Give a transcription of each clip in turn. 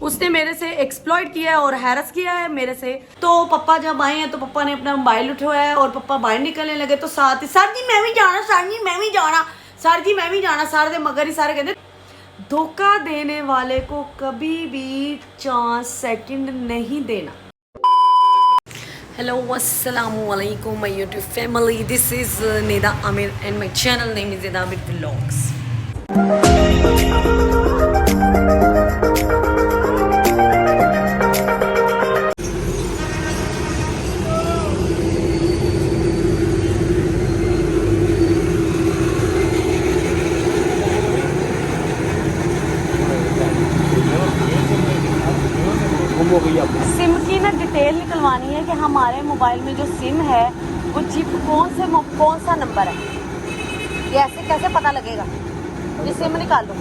उसने मेरे से एक्सप्लॉइट किया है और हैरस किया है मेरे से। तो पापा जब आए हैं तो पापा ने अपना मोबाइल उठाया है और पापा बाहर निकलने लगे तो साथ ही सर जी मैं भी जाना, सर जी मैं भी जाना, सर जी मैं भी जाना, सारे दे मगर ही सारे कहते धोखा देने वाले को कभी भी चांस सेकंड नहीं देना। हेलो अस्सलामु अलैकुम my YouTube family, this is Nida Aamir and my channel name is Nida Aamir vlogs. SIM की ना डिटेल निकलवानी है कि हमारे मोबाइल में जो सिम है वो चिप कौन सा नंबर है, ये ऐसे कैसे पता लगेगा? ये सिम निकाल लो।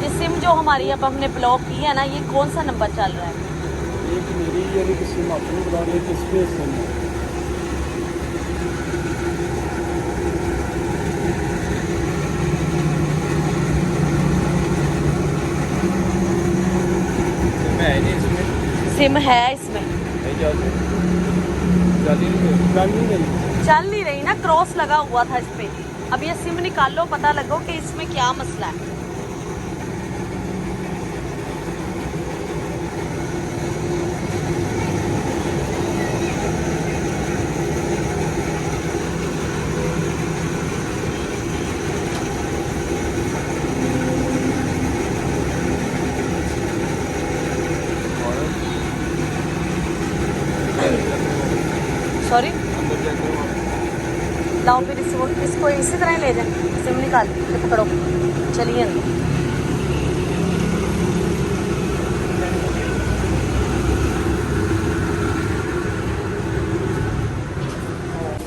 ये सिम जो हमारी अब हमने ब्लॉक की है ना, ये कौन सा नंबर चल रहा है? एक मेरी यानी कि सिम अपनी बता रही है, इसमें सिम है। सिम है इसमें, चल नहीं रही ना, क्रॉस लगा हुआ था इस पे। अब ये सिम निकाल लो, पता लगो कि इसमें क्या मसला है। सॉरी, लाओ फिर इसको इसी तरह ले जाए। सिम निकाल के पकड़ो, चलिए अंदर।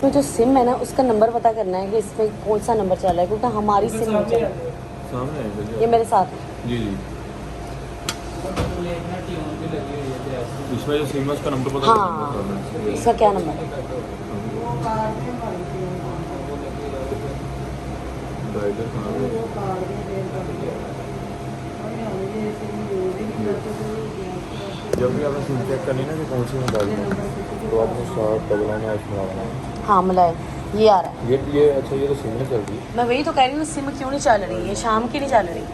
तो जो सिम है ना, उसका नंबर पता करना है कि इसमें कौन सा नंबर चल रहा है, क्योंकि हमारी सिम नहीं चल रही है। ये मेरे साथ है जी जी। इसमें जो सिम है उसका नंबर पता हाँ, इसका क्या नंबर है? जब भी आपने सिम चेक करनी ना कि कौन सी मोबाइल है तो आपने साथ डबल मिलाना है। हाँ मिलाए, ये आ रहा है। ये अच्छा, ये तो सिम नहीं चल रही। मैं वही तो कह रही हूँ, सिम क्यों नहीं चल रही है, शाम की नहीं चल रही।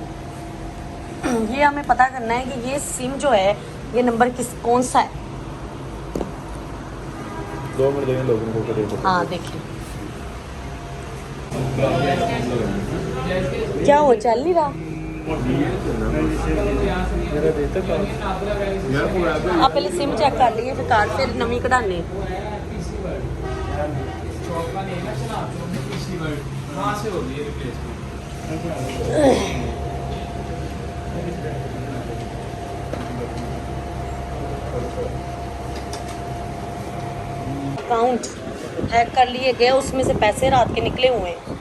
ये हमें पता करना है कि ये सिम जो है, ये नंबर कौन सा है। 2 मिनट देंगे लोगों को देखो। हाँ देखिए, क्या हो, चल नहीं रहा। आप पहले सिम चेक कर लिए, फिर कार्ड, फिर नवी कढ़ाने। अकाउंट हैक कर लिए गए, उसमें से पैसे रात के निकले हुए हैं।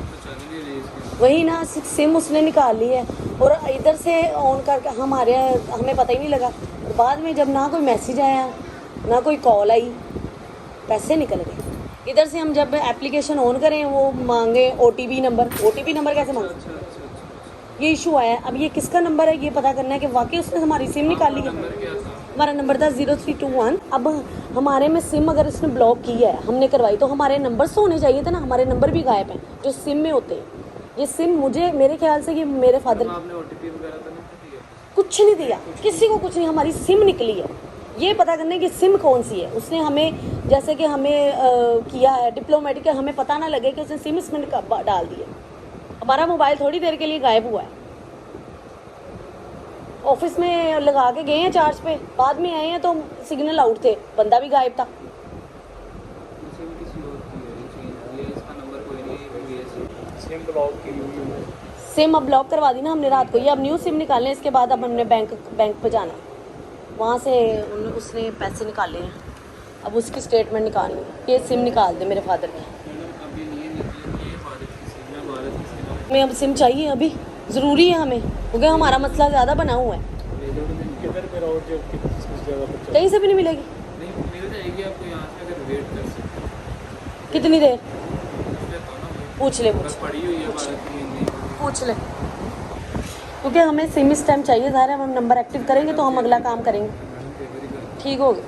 वही ना, सिम उसने निकाल ली है और इधर से ऑन करके हमें पता ही नहीं लगा। और बाद में जब ना कोई मैसेज आया ना कोई कॉल आई, पैसे निकल गए। इधर से हम जब एप्लीकेशन ऑन करें वो मांगे OTP नंबर। OTP नंबर कैसे मांगे? ये इशू आया है। अब ये किसका नंबर है, ये पता करना है कि वाकई उसने हमारी सिम निकाली है। हमारा नंबर था 0321। अब हमारे में सिम अगर उसने ब्लॉक की है, हमने करवाई, तो हमारे नंबर तो होने चाहिए थे ना। हमारे नंबर भी गायब हैं जो सिम में होते हैं। ये सिम मेरे ख्याल से ये मेरे फादर आपने OTP वगैरह तो नहीं दिया? कुछ नहीं दिया, किसी को कुछ नहीं। हमारी सिम निकली है, ये पता करने की सिम कौन सी है। उसने हमें जैसे कि हमें किया है डिप्लोमेटिक, हमें पता ना लगे कि उसने सिम इसमें डाल दी है। हमारा मोबाइल थोड़ी देर के लिए गायब हुआ है। ऑफिस में लगा के गए हैं चार्ज पे, बाद में आए हैं तो सिग्नल आउट थे, बंदा भी गायब था। सिम अब ब्लॉक करवा दी ना हमने रात को। ये अब न्यू सिम निकालने, इसके बाद अब हमने बैंक पे जाना, वहाँ से उसने पैसे निकाले हैं। अब उसकी स्टेटमेंट निकालनी है। ये सिम निकाल दे मेरे फादर की। हमें अब सिम चाहिए, अभी ज़रूरी है हमें, क्योंकि हमारा मसला ज़्यादा बना हुआ है। कहीं से भी नहीं मिलेगी। कितनी देर? पूछ ले। क्योंकि हमें सिम इस टाइम चाहिए, ज़ाहिर है हम नंबर एक्टिव करेंगे तो हम अगला काम करेंगे। ठीक हो गया।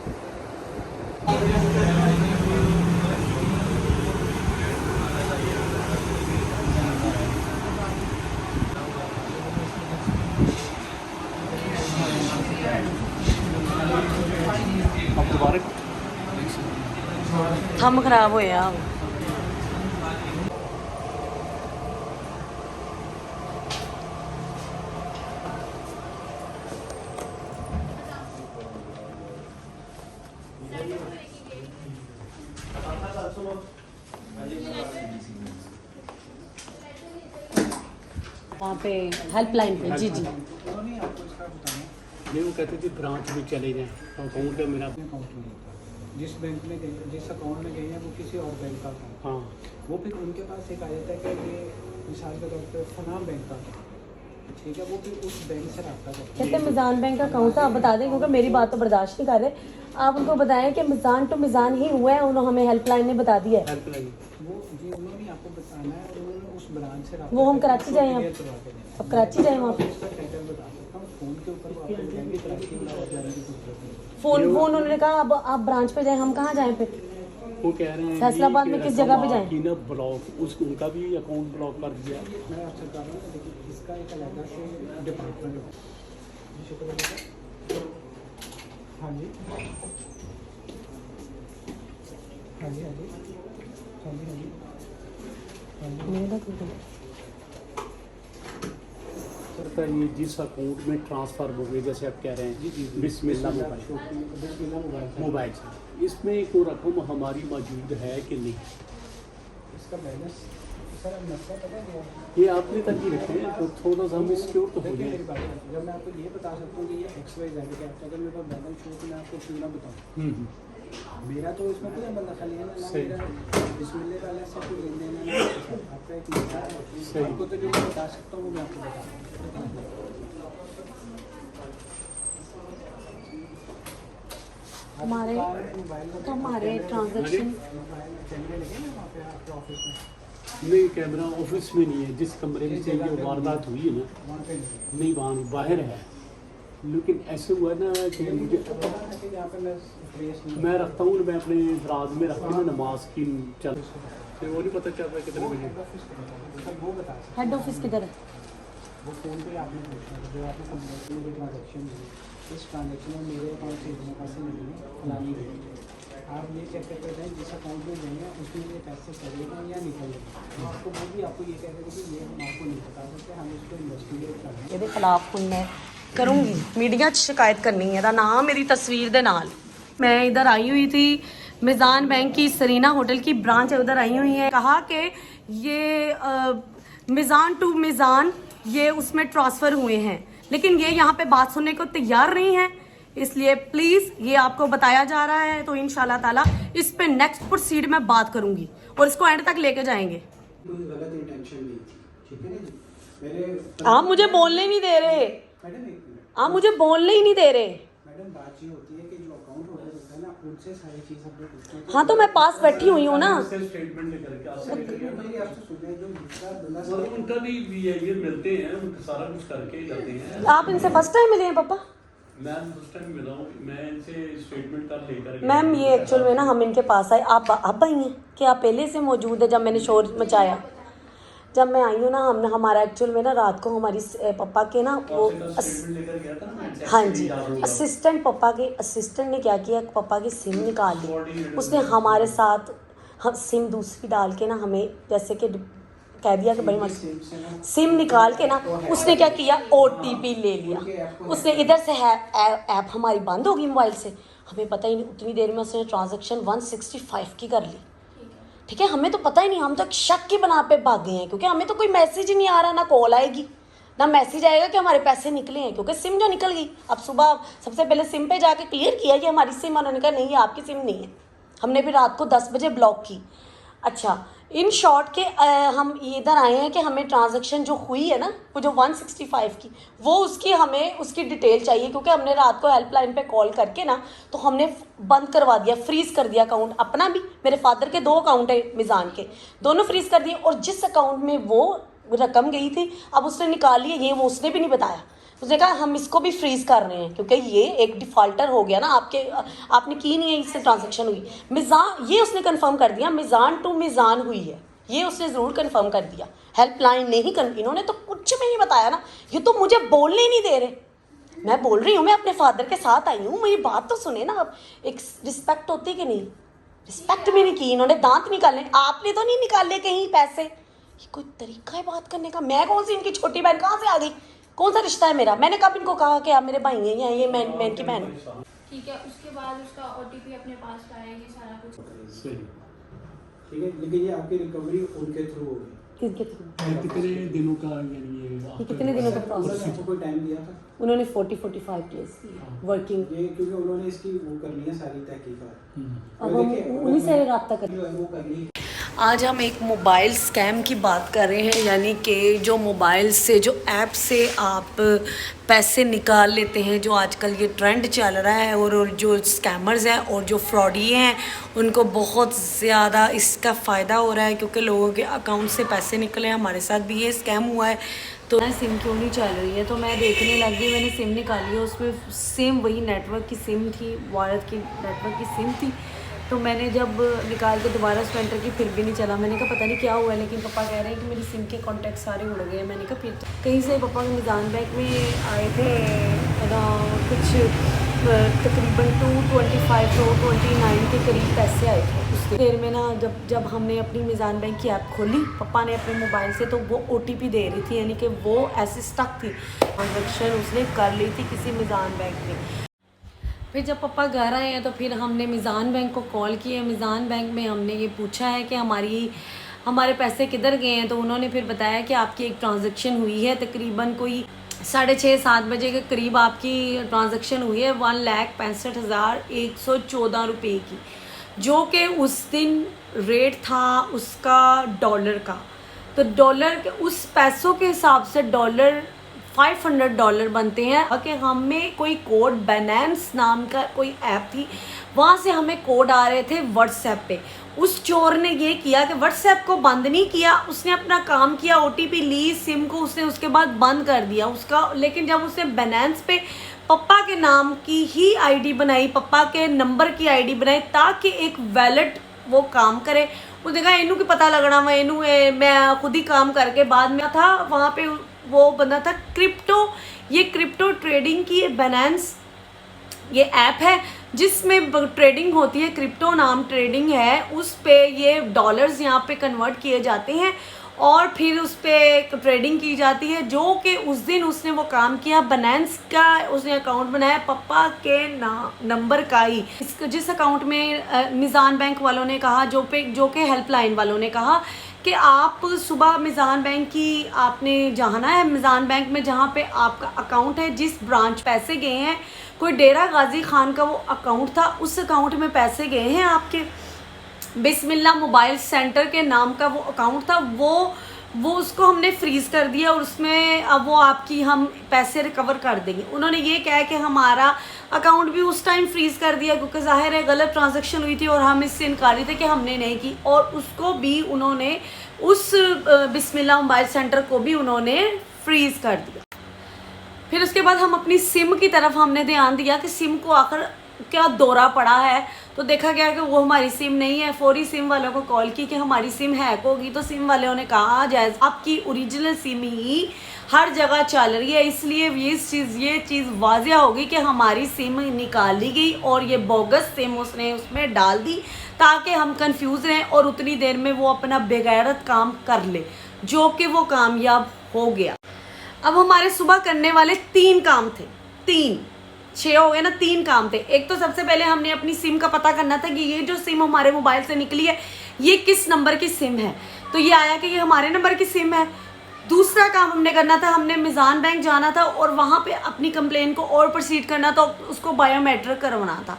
अब दोबारा थंब खराब होया। वहाँ पे हेल्पलाइन पे। जी जी। उन्होंने आपको इसका बताया नहीं, वो कहते थे ब्रांच में चले जाएं, अकाउंट है मेरा। अकाउंट में होता है, जिस बैंक में गए, जिस अकाउंट में गए हैं वो किसी और बैंक का अकाउंट। हाँ, वो फिर उनके पास एक आ जाता है कि ये मिसाल के तौर पर फलां बैंक का अकाउंट, ठीक है, वो फिर उस बैंक से रब्ता करते हैं। कहते हैं मिज़ान बैंक का अकाउंट था, आप बता दें क्योंकि मेरी बात तो बर्दाश्त नहीं कर रहे। आप उनको बताएं कि मिज़ान टू मिज़ान ही हुआ है, उन्होंने हमें हेल्पलाइन ने बता दिया है। हेल्पलाइन वो जी उन्होंने आपको बताना है, उन्होंने उस ब्रांच से रब्ता वो हम करके कराची जाएं क्लियर अब करवा के देना है। अब कराची जाएं वहाँ पे। इसका टाइटल बता सकता हूँ, फ़ोन के ऊपर वो आपको कहेंगे कराची वाला जाने की जरूरत नहीं। फ़ोन उन्होंने कहा अब आप ब्रांच पे जाएं, हम कहाँ जाएं फिर? वो कह रहे हैं फैसलाबाद में किस जगह पे जाएं? कि ना ब्लॉक उस उनका भी अकाउंट ब्लॉक कर दिया। मैं आपसे कह रहा हूँ देखिए इसका एक अलग से डिपार्टमेंट है। जी शुक्रिया। हाँ जी हाँ जी हाँ जी हाँ जी हाँ जी हाँ जी। मेरा तो सर ये जिस अकाउंट में ट्रांसफ़र हो गए जैसे आप कह रहे हैं बिस्मिल्लाह मोबाइल से, इसमें कोई रकम हमारी मौजूद है कि नहीं? इसका बैलेंस सर अब मसला पता है ये आपने तक ही रखे हैं तो थोड़ा सा हम सिक्योर तो हो जाए। जब मैं आपको ये बता सकता हूँ कि ये XYZ है, अगर मेरे पास बैलेंस हो तो मैं आपको क्यों ना बताऊँ। मेरा तो इसमें कोई बंदा खाली है ना, मेरा बिस्मिल्लाह वाले से कोई लेन देन है ना, आपका एक मसला है। आपको तो जो मैं बता सकता हूँ वो मैं आपको बताऊँ। हमारे ट्रांजैक्शन नहीं, कैमरा ऑफिस में नहीं है, जिस कमरे में से ये वारदात हुई है ना नहीं, वहाँ बाहर है। लेकिन ऐसे हुआ ना कि मुझे मैं रखता हूँ, मैं अपने रात में रखता हूँ नमाज की चल, तो वो नहीं पता चल रहा कितने बजे। वो बता हेड ऑफिस किधर है? वो फ़ोन पे आपने पूछना जो आपने ट्रांजेक्शन हुई, इस ट्रांजेक्शन में मेरे अकाउंट से इतने पैसे मिलेंगे फलानी डेट, आप ये चेक करते हैं जिस अकाउंट में गए हैं उसमें ये पैसे चलेगा या निकलेगा। आपको वो भी आपको ये कह रहे थे कि ये हम आपको नहीं बता सकते, हम इसको इन्वेस्टिगेट कर रहे हैं। ਇਹਦੇ ਖਿਲਾਫ ਹੁਣ मैं करूँगी, मीडिया 'ਚ शिकायत करनी है, ਇਹਦਾ नाम मेरी तस्वीर दे नाल। मैं इधर आई हुई थी, मिज़ान बैंक की सरीना होटल की ब्रांच है, उधर आई हुई है। कहा कि ये मिज़ान टू मिज़ान ये उसमें ट्रांसफ़र हुए हैं, लेकिन ये यहाँ पे बात सुनने को तैयार नहीं है। इसलिए प्लीज़ ये आपको बताया जा रहा है, तो इंशाल्लाह ताला इस पे नेक्स्ट प्रोसीड में बात करूँगी और इसको एंड तक लेके जाएंगे। कोई गलत इंटेंशन नहीं थी, ठीक है ना जी। मेरे आप मुझे बोलने नहीं दे रहे, मैडम एक मिनट, आप मुझे बोलने ही नहीं दे रहे। मैडम बात ये होती है कि जो अकाउंट होल्डर होता है ना उनसे सारी चीज़ हम लोग पूछते हैं। हाँ तो मैं पास बैठी हुई हूँ ना। स्टेटमेंट लेकर के आपसे सुने जो दूसरा बंदा उनका भी ये मिलते हैं, उनका सारा कुछ करके जाते हैं। आप इनसे फर्स्ट टाइम मिले हैं पापा? मैम फर्स्ट टाइम मिला हूँ, मैं इनसे स्टेटमेंट कर लेकर। मैम ये एक्चुअल में ना हम इनके पास आए, आप अब आई हैं कि आप पहले से मौजूद है जब मैंने शोर मचाया? जब मैं आई हूँ ना, हमने हमारा एक्चुअल में ना रात को हमारी पापा के ना वो हाँ जी असिस्टेंट, पापा के असिस्टेंट ने क्या किया, पापा की सिम निकाल ली। उसने हमारे साथ सिम दूसरी डाल के ना हमें जैसे कि कह दिया कि भाई मत सिम निकाल के ना उसने क्या किया, OTP ले लिया। उसने इधर से है ऐप हमारी बंद होगी मोबाइल से, हमें पता ही नहीं, उतनी देर में उसने ट्रांजैक्शन 165 की कर ली। ठीक है, हमें तो पता ही नहीं, हम तो एक शक की बना पे भाग गए हैं, क्योंकि हमें तो कोई मैसेज ही नहीं आ रहा, ना कॉल आएगी ना मैसेज आएगा कि हमारे पैसे निकले हैं, क्योंकि सिम जो निकल गई। अब सुबह सबसे पहले सिम पे जाके क्लियर किया कि हमारी सिम, उन्होंने कहा नहीं ये आपकी सिम नहीं है। हमने भी रात को 10 बजे ब्लॉक की। अच्छा, इन शॉर्ट के हम इधर आए हैं कि हमें ट्रांजैक्शन जो हुई है ना वो जो 165 की, वो उसकी हमें उसकी डिटेल चाहिए, क्योंकि हमने रात को हेल्पलाइन पे कॉल करके ना तो हमने बंद करवा दिया, फ्रीज़ कर दिया अकाउंट अपना भी, मेरे फादर के 2 अकाउंट है मिज़ान के, दोनों फ्रीज़ कर दिए। और जिस अकाउंट में वो रकम गई थी, अब उसने निकाली है, ये वो उसने भी नहीं बताया। उसने कहा हम इसको भी फ्रीज कर रहे हैं क्योंकि ये एक डिफॉल्टर हो गया ना, आपने की नहीं है, इससे ट्रांजेक्शन हुई। मिज़ान, ये उसने कंफर्म कर दिया मिज़ान टू मिज़ान हुई है, ये उसने ज़रूर कंफर्म कर दिया। हेल्पलाइन नहीं इन्होंने तो कुछ भी नहीं बताया ना, ये तो मुझे बोलने ही नहीं दे रहे। मैं बोल रही हूँ, मैं अपने फादर के साथ आई हूँ, मेरी बात तो सुने ना। अब एक रिस्पेक्ट होती कि नहीं, रिस्पेक्ट भी नहीं की इन्होंने, दांत निकाले। आपने तो नहीं निकाले कहीं पैसे, ये कोई तरीका है बात करने का। मैं कौन सी इनकी छोटी बहन, कहाँ से आ गई, कौन सा रिश्ता है मेरा? मैंने कब इनको कहा कि आप मेरे भाई हैं, ये मैं इनकी बहन हूँ। ठीक है, उसके बाद उसका ओटीपी अपने पास लाया, ये सारा कुछ सही। ठीक है, लेकिन ये आपकी रिकवरी उनके थ्रू होगी। किसके थ्रू? कितने दिनों का यानी ये कितने दिनों का प्रोसेस उन्होंने है? आपको कोई टाइम दिया था? उन्होंने 40-45 डेज वर्किंग। ये क्योंकि उन्होंने इसकी वो करनी है सारी तहकीकात। अब हम उन्हीं से रब्ता करें। जो है वो करनी है। आज हम एक मोबाइल स्कैम की बात कर रहे हैं, यानी कि जो मोबाइल से, जो ऐप से आप पैसे निकाल लेते हैं, जो आजकल ये ट्रेंड चल रहा है। और जो स्कैमर्स हैं और जो फ्रॉडी हैं उनको बहुत ज़्यादा इसका फ़ायदा हो रहा है, क्योंकि लोगों के अकाउंट से पैसे निकले। हमारे साथ भी ये स्कैम हुआ है। तो सिम क्यों नहीं चल रही है, तो मैं देखने लग गई, मैंने सिम निकाली है, उसमें सेम वही नेटवर्क की सिम थी, भारत की नेटवर्क की सिम थी। तो मैंने जब निकाल के दोबारा उसको एंटर की, फिर भी नहीं चला। मैंने कहा पता नहीं क्या हुआ है, लेकिन पापा कह रहे हैं कि मेरी सिम के कॉन्टैक्ट सारे उड़ गए। मैंने कहा फिर कहीं से पापा के मिज़ान बैंक में आए थे कुछ तकरीबन 225 to 229 के करीब पैसे आए थे। उसके देर में ना जब हमने अपनी मिज़ान बैंक की ऐप खोली पापा ने अपने मोबाइल से, तो वो OTP दे रही थी, यानी कि वो ऐसे स्टक थी, ट्रांजेक्शन उसने कर ली थी किसी मिज़ान बैंक में। फिर जब पापा घर आए हैं तो फिर हमने मिज़ान बैंक को कॉल किया। मिज़ान बैंक में हमने ये पूछा है कि हमारे पैसे किधर गए हैं, तो उन्होंने फिर बताया कि आपकी एक ट्रांजैक्शन हुई है, तकरीबन कोई 6:30-7 बजे के करीब आपकी ट्रांजैक्शन हुई है 1,65,114 रुपये की, जो कि उस दिन रेट था उसका डॉलर का। तो डॉलर के उस पैसों के हिसाब से $500 बनते हैं। कि हमें कोई कोड, बाइनेंस नाम का कोई ऐप थी, वहाँ से हमें कोड आ रहे थे व्हाट्सएप पे। उस चोर ने ये किया कि व्हाट्सएप को बंद नहीं किया, उसने अपना काम किया, OTP ली, सिम को उसने उसके बाद बंद कर दिया उसका। लेकिन जब उसने बाइनेंस पे पप्पा के नाम की ही ID बनाई, पप्पा के नंबर की ID बनाई, ताकि एक वैलेट वो काम करे, उसने कहा इनू की पता लगना वा, इनू मैं खुद ही काम करके। बाद में था वहाँ पे वो बंदा था क्रिप्टो, ये क्रिप्टो ट्रेडिंग की बाइनेंस ये ऐप है जिसमें ट्रेडिंग होती है, क्रिप्टो नाम ट्रेडिंग है। उस पे ये डॉलर्स यहाँ पे कन्वर्ट किए जाते हैं और फिर उस पे ट्रेडिंग की जाती है, जो कि उस दिन उसने वो काम किया। बाइनेंस का उसने अकाउंट बनाया पप्पा के नंबर का ही, जिस अकाउंट में मिज़ान बैंक वालों ने कहा, जो कि हेल्पलाइन वालों ने कहा कि आप सुबह मिज़ान बैंक की आपने जाना है, मिज़ान बैंक में जहाँ पे आपका अकाउंट है, जिस ब्रांच पैसे गए हैं, कोई डेरा गाजी खान का वो अकाउंट था, उस अकाउंट में पैसे गए हैं आपके। बिस्मिल्लाह मोबाइल सेंटर के नाम का वो अकाउंट था, वो उसको हमने फ्रीज़ कर दिया और उसमें अब वो आपकी हम पैसे रिकवर कर देंगे। उन्होंने ये कहा कि हमारा अकाउंट भी उस टाइम फ्रीज़ कर दिया क्योंकि ज़ाहिर है गलत ट्रांजैक्शन हुई थी और हम इससे इनकारी थे कि हमने नहीं की, और उसको भी उन्होंने उस बिस्मिल्लाह मोबाइल सेंटर को भी उन्होंने फ्रीज़ कर दिया। फिर उसके बाद हम अपनी सिम की तरफ हमने ध्यान दिया कि सिम को आखिर क्या दौरा पड़ा है, तो देखा गया कि वो हमारी सिम नहीं है। फौरी सिम वालों को कॉल की कि हमारी सिम हैक होगी, तो सिम वालों ने कहा जायज़ आपकी ओरिजिनल सिम ही हर जगह चल रही है, इसलिए ये चीज़ वाज़िया होगी कि हमारी सिम निकाली गई और ये बोगस सिम उसने उसमें डाल दी ताकि हम कंफ्यूज रहें और उतनी देर में वो अपना बेगैरत काम कर ले, जो कि वो कामयाब हो गया। अब हमारे सुबह करने वाले 3 काम थे, 6 हो गए ना, 3 काम थे। एक तो सबसे पहले हमने अपनी सिम का पता करना था कि ये जो सिम हमारे मोबाइल से निकली है ये किस नंबर की सिम है, तो ये आया कि ये हमारे नंबर की सिम है। दूसरा काम हमने करना था, हमने मिज़ान बैंक जाना था और वहाँ पे अपनी कंप्लेन को और प्रोसीड करना था, उसको बायोमेट्रिक करवाना था।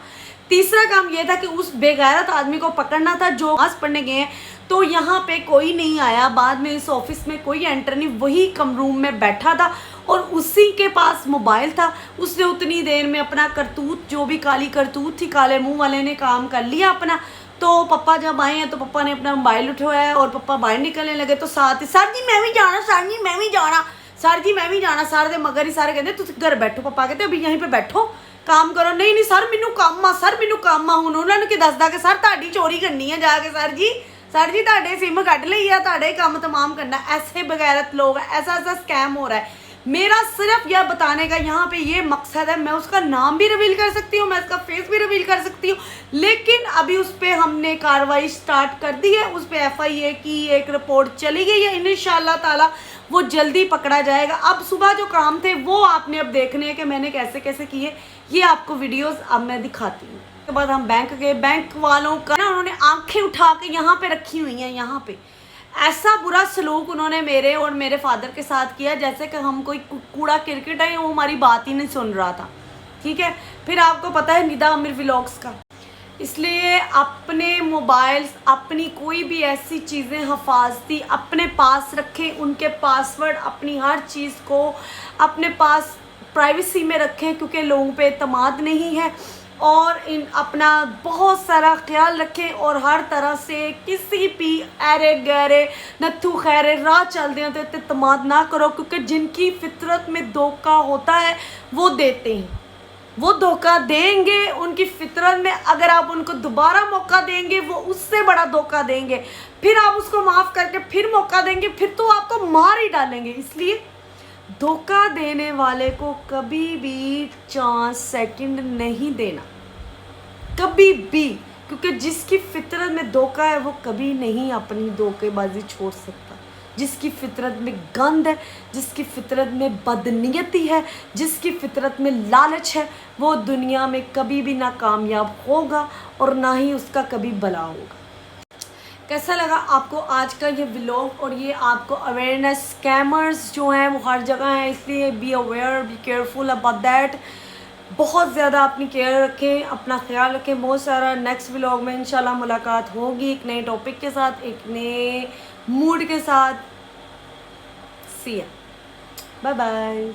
तीसरा काम ये था कि उस बेगैरत आदमी को पकड़ना था जो नमाज़ पढ़ने गए हैं, तो यहाँ पे कोई नहीं आया। बाद में इस ऑफिस में कोई एंटर नहीं, वही कम रूम में बैठा था और उसी के पास मोबाइल था। उसने उतनी देर में अपना करतूत, जो भी काली करतूत थी, काले मुंह वाले ने काम कर लिया अपना। तो पापा जब आए हैं तो पापा ने अपना मोबाइल उठाया है और पापा बाहर निकलने लगे तो साथ ही सर जी मैं भी जाना, सर जी मैं भी जाना, सर जी मैं भी जाना, सारे दे मगर ही सारे कहते तुम घर बैठो। पापा कहते अभी यहीं पे बैठो काम करो। नहीं नहीं सर मैनू काम आ, सर मैनू काम आ। हुण उन्होंने की दसदा कि सर तुहाडी चोरी करनी है जाके, सर जी तुहाडे सिम कट लई है, तुहाडे काम तमाम करना। ऐसे बगैरत लोग, ऐसा ऐसा स्कैम हो रहा है। मेरा सिर्फ यह बताने का यहाँ पे ये मकसद है, मैं उसका नाम भी रिवील कर सकती हूँ, मैं उसका फेस भी रिवील कर सकती हूँ, लेकिन अभी उस पर हमने कार्रवाई स्टार्ट कर दी है। उस पर FIA की एक रिपोर्ट चली गई है, इंशाल्लाह ताला वो जल्दी पकड़ा जाएगा। अब सुबह जो काम थे वो आपने अब देखने हैं कि मैंने कैसे कैसे किए, ये आपको वीडियोस अब मैं दिखाती हूँ। उसके बाद हम बैंक गए, बैंक वालों का ना उन्होंने आंखें उठा के यहाँ पे रखी हुई हैं, यहाँ पे ऐसा बुरा सलूक उन्होंने मेरे और मेरे फादर के साथ किया जैसे कि हम कोई कूड़ा क्रिकेट है, वो हमारी बात ही नहीं सुन रहा था। ठीक है, फिर आपको पता है निदा आमिर व्लॉग्स का, इसलिए अपने मोबाइल्स, अपनी कोई भी ऐसी चीज़ें हिफाजती अपने पास रखें, उनके पासवर्ड, अपनी हर चीज़ को अपने पास प्राइवेसी में रखें, क्योंकि लोगों पे एतमाद नहीं है। और इन अपना बहुत सारा ख्याल रखें और हर तरह से किसी भी ऐरे गैरे नत्थू खैरे राह चलते हैं तो एतमाद ना करो, क्योंकि जिनकी फितरत में धोखा होता है वो देते हैं, वो धोखा देंगे। उनकी फितरत में अगर आप उनको दोबारा मौका देंगे वो उससे बड़ा धोखा देंगे, फिर आप उसको माफ़ करके फिर मौका देंगे, फिर तो आपको मार ही डालेंगे। इसलिए धोखा देने वाले को कभी भी चांस सेकंड नहीं देना, कभी भी, क्योंकि जिसकी फितरत में धोखा है वो कभी नहीं अपनी धोखेबाजी छोड़ सकता। जिसकी फितरत में गंद है, जिसकी फितरत में बदनीयती है, जिसकी फितरत में लालच है, वो दुनिया में कभी भी ना कामयाब होगा और ना ही उसका कभी भला होगा। कैसा लगा आपको आज का ये व्लॉग और ये आपको अवेयरनेस? स्कैमर्स जो हैं वो हर जगह हैं, इसलिए be aware, be careful about that. बहुत ज़्यादा अपनी केयर रखें, अपना ख्याल रखें। बहुत सारा नेक्स्ट व्लॉग में इंशाल्लाह मुलाकात होगी एक नए टॉपिक के साथ, एक नए मूड के साथ। सी या, बाय बाय।